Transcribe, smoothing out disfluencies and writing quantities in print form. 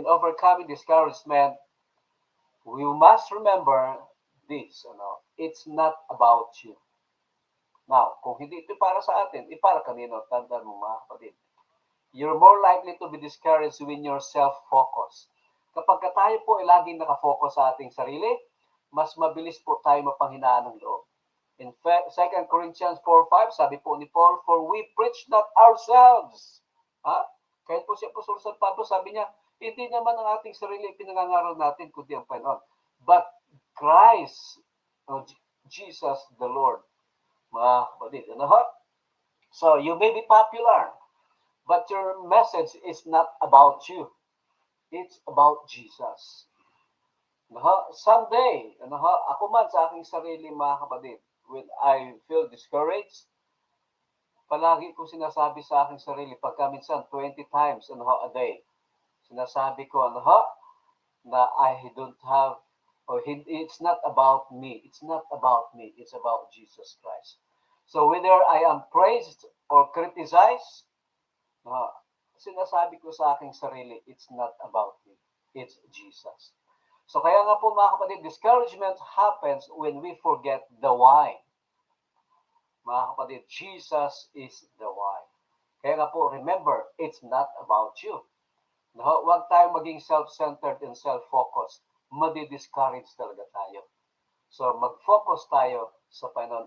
overcoming discouragement, we must remember this, it's not about you. Now, kung hindi ito para sa atin, para kanino? Tandaan mo mga kapatid. You're more likely to be discouraged when you're self-focused. Kapag tayo po ay laging nakafocus sa ating sarili, mas mabilis po tayo mapanghinaan ng loob. In 2 Corinthians 4:5, sabi po ni Paul, for we preach not ourselves. Kahit po si Apostol San Pablo, sabi niya, hindi naman ang ating sarili pinangangaral natin, kundi ang Panginoon. But Christ, Jesus the Lord. Mga kapatid, So, you may be popular, but your message is not about you. It's about Jesus. Someday, ako man sa aking sarili, mga kapatid, when I feel discouraged, palagi ko sinasabi sa aking sarili, pagka minsan 20 times a day, sinasabi ko na I don't have, it's not about me. It's not about me. It's about Jesus Christ. So whether I am praised or criticized, sinasabi ko sa aking sarili, it's not about me. It's Jesus. So kaya nga po mga kapatid, discouragement happens when we forget the why. Mga kapatid, Jesus is the why. Kaya nga po, remember, it's not about you. Huwag tayong maging self-centered and self-focused. Madi-discourage talaga tayo. So mag-focus tayo sa Panginoon.